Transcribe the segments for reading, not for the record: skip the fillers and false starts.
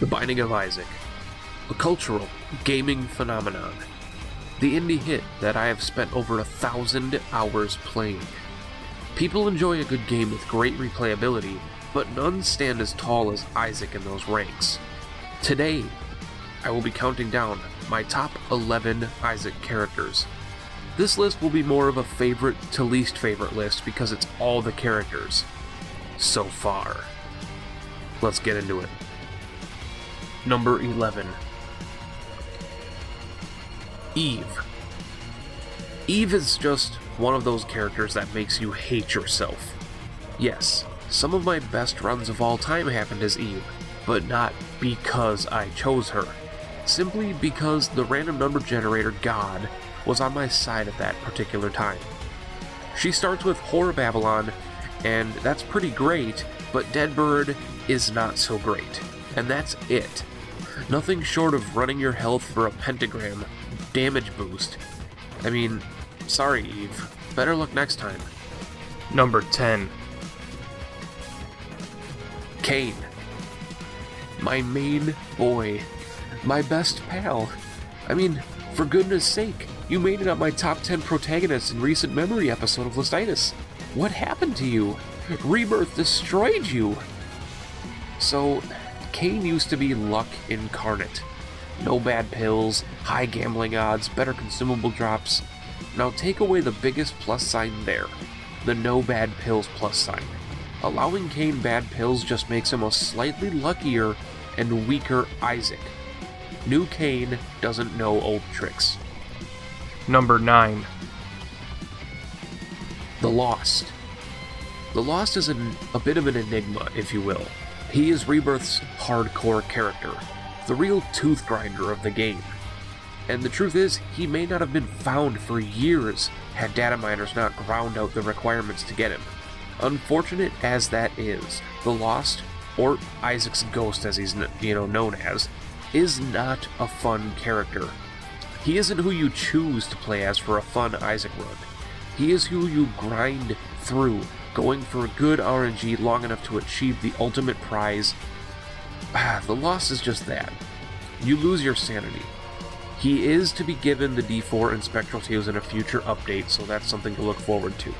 The Binding of Isaac, a cultural gaming phenomenon. The indie hit that I have spent over 1,000 hours playing. People enjoy a good game with great replayability, but none stand as tall as Isaac in those ranks. Today, I will be counting down my top 11 Isaac characters. This list will be more of a favorite to least favorite list because it's all the characters so far. Let's get into it. Number 11. Eve. Eve is just one of those characters that makes you hate yourself. Yes, some of my best runs of all time happened as Eve, but not because I chose her. Simply because the random number generator god was on my side at that particular time. She starts with Whore Babylon, and that's pretty great, but Deadbird is not so great. And that's it. Nothing short of running your health for a pentagram damage boost. I mean, sorry Eve, better luck next time. Number 10. Kane. My main boy. My best pal. I mean, for goodness sake, you made it on my top 10 protagonists in recent memory episode of Listitis. What happened to you? Rebirth destroyed you! So, Kane used to be luck incarnate. No bad pills, high gambling odds, better consumable drops. Now take away the biggest plus sign there, the no bad pills plus sign. Allowing Kane bad pills just makes him a slightly luckier and weaker Isaac. New Kane doesn't know old tricks. Number 9. The Lost. The Lost is a bit of an enigma, if you will. He is Rebirth's hardcore character, the real tooth grinder of the game. And the truth is, he may not have been found for years had data miners not ground out the requirements to get him. Unfortunate as that is, the Lost, or Isaac's Ghost as he's known as, is not a fun character. He isn't who you choose to play as for a fun Isaac run. He is who you grind through, going for good RNG long enough to achieve the ultimate prize. The Lost is just that. You lose your sanity. He is to be given the D4 and Spectral Teals in a future update, so that's something to look forward to.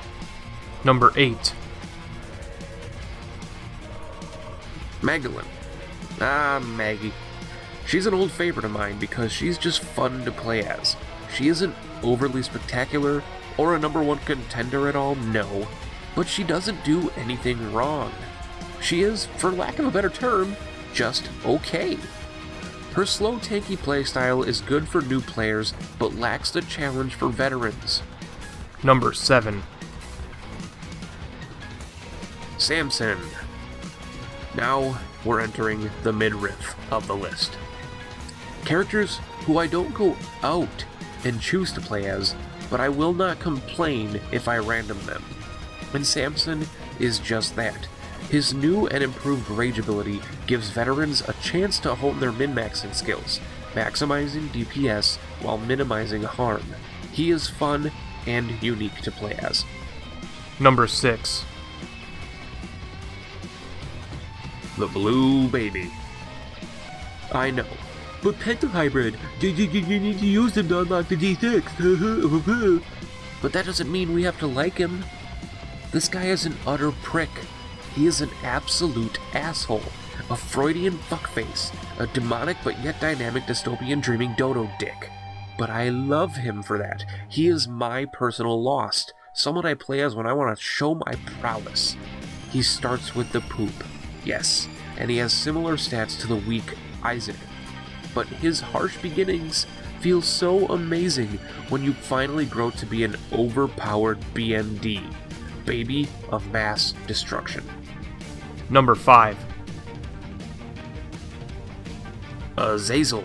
Number 8. Megalith. Maggie. She's an old favorite of mine because she's just fun to play as. She isn't overly spectacular or a number 1 contender at all, no, but she doesn't do anything wrong. She is, for lack of a better term, just okay. Her slow tanky playstyle is good for new players, but lacks the challenge for veterans. Number 7. Samson. Now we're entering the midriff of the list. Characters who I don't go out and choose to play as, but I will not complain if I random them. And Samson is just that. His new and improved rage ability gives veterans a chance to hone their min-maxing skills, maximizing DPS while minimizing harm. He is fun and unique to play as. Number 6. The Blue Baby. I know, but Pentahybrid, you need to use them to unlock the D6. But that doesn't mean we have to like him. This guy is an utter prick. He is an absolute asshole, a Freudian fuckface, a demonic but yet dynamic dystopian dreaming dodo dick. But I love him for that. He is my personal Lost, someone I play as when I want to show my prowess. He starts with the poop, yes, and he has similar stats to the weak Isaac. But his harsh beginnings feel so amazing when you finally grow to be an overpowered BMD, baby of mass destruction. Number 5. Azazel.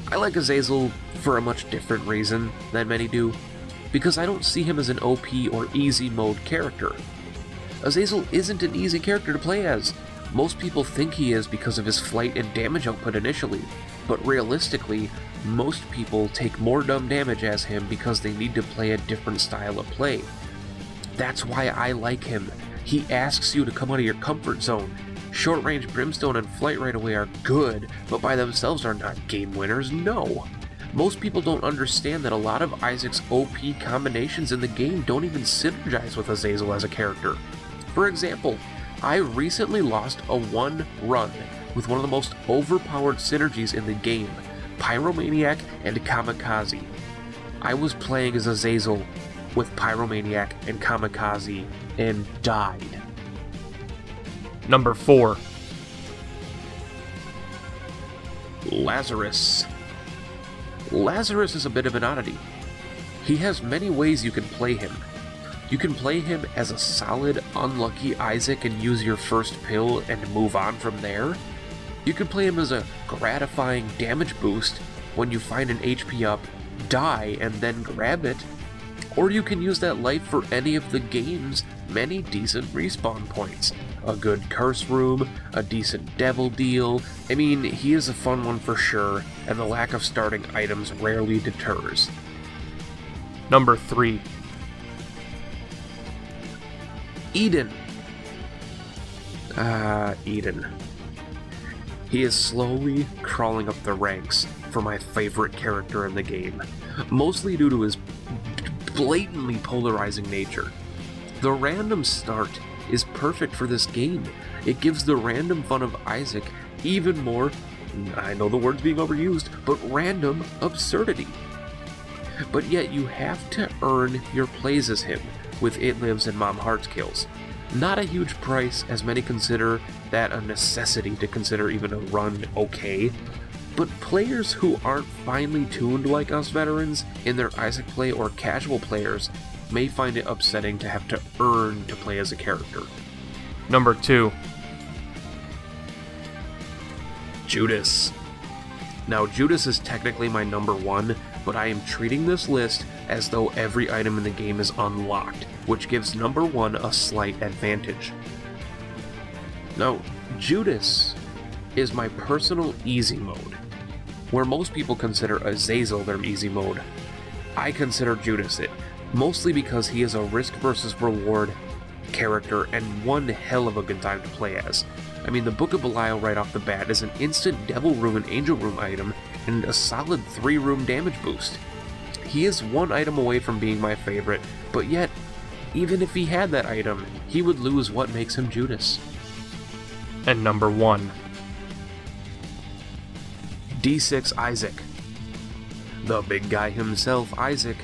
I like Azazel for a much different reason than many do, because I don't see him as an OP or easy mode character. Azazel isn't an easy character to play as. Most people think he is because of his flight and damage output initially, but realistically, most people take more dumb damage as him because they need to play a different style of play. That's why I like him. He asks you to come out of your comfort zone. Short Range Brimstone and Flight Right Away are good, but by themselves are not game winners, no. Most people don't understand that a lot of Isaac's OP combinations in the game don't even synergize with Azazel as a character. For example, I recently lost a 1-run with one of the most overpowered synergies in the game, Pyromaniac and Kamikaze. I was playing as Azazel with Pyromaniac and Kamikaze and died. Number 4. Lazarus. Lazarus is a bit of an oddity. He has many ways you can play him. You can play him as a solid, unlucky Isaac and use your first pill and move on from there. You can play him as a gratifying damage boost when you find an HP up, die, and then grab it. Or you can use that life for any of the game's many decent respawn points. A good curse room, a decent devil deal. I mean, he is a fun one for sure, and the lack of starting items rarely deters. Number 3. Eden. Eden. He is slowly crawling up the ranks for my favorite character in the game, mostly due to his blatantly polarizing nature. The random start is perfect for this game. It gives the random fun of Isaac even more, I know the word's being overused, but random absurdity. But yet you have to earn your plays as him with It Lives and Mom Hearts kills. Not a huge price, as many consider that a necessity to consider even a run okay, but players who aren't finely tuned like us veterans in their Isaac play or casual players may find it upsetting to have to earn to play as a character. Number 2. Judas. Now, Judas is technically my number 1, but I am treating this list as though every item in the game is unlocked, which gives number 1 a slight advantage. Now, Judas is my personal easy mode. Where most people consider Azazel their easy mode, I consider Judas it, mostly because he is a risk versus reward character and one hell of a good time to play as. I mean, the Book of Belial right off the bat is an instant Devil Room and Angel Room item and a solid 3-room damage boost. He is one item away from being my favorite, but yet, even if he had that item, he would lose what makes him Judas. And number 1. D6 Isaac. The big guy himself, Isaac.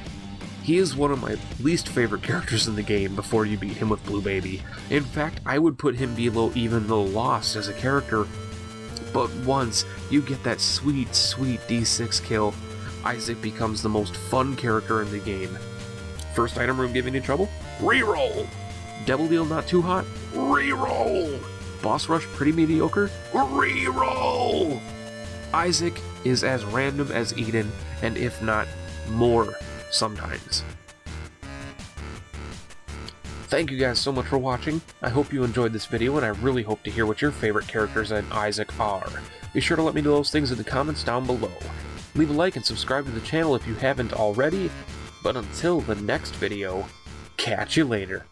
He is one of my least favorite characters in the game before you beat him with Blue Baby. In fact, I would put him below even the Lost as a character. But once you get that sweet, sweet D6 kill, Isaac becomes the most fun character in the game. First item room giving you trouble? Reroll! Devil deal not too hot? Reroll! Boss rush pretty mediocre? Reroll! Isaac is as random as Eden, and if not more sometimes. Thank you guys so much for watching. I hope you enjoyed this video, and I really hope to hear what your favorite characters in Isaac are. Be sure to let me know those things in the comments down below. Leave a like and subscribe to the channel if you haven't already. But until the next video, catch you later.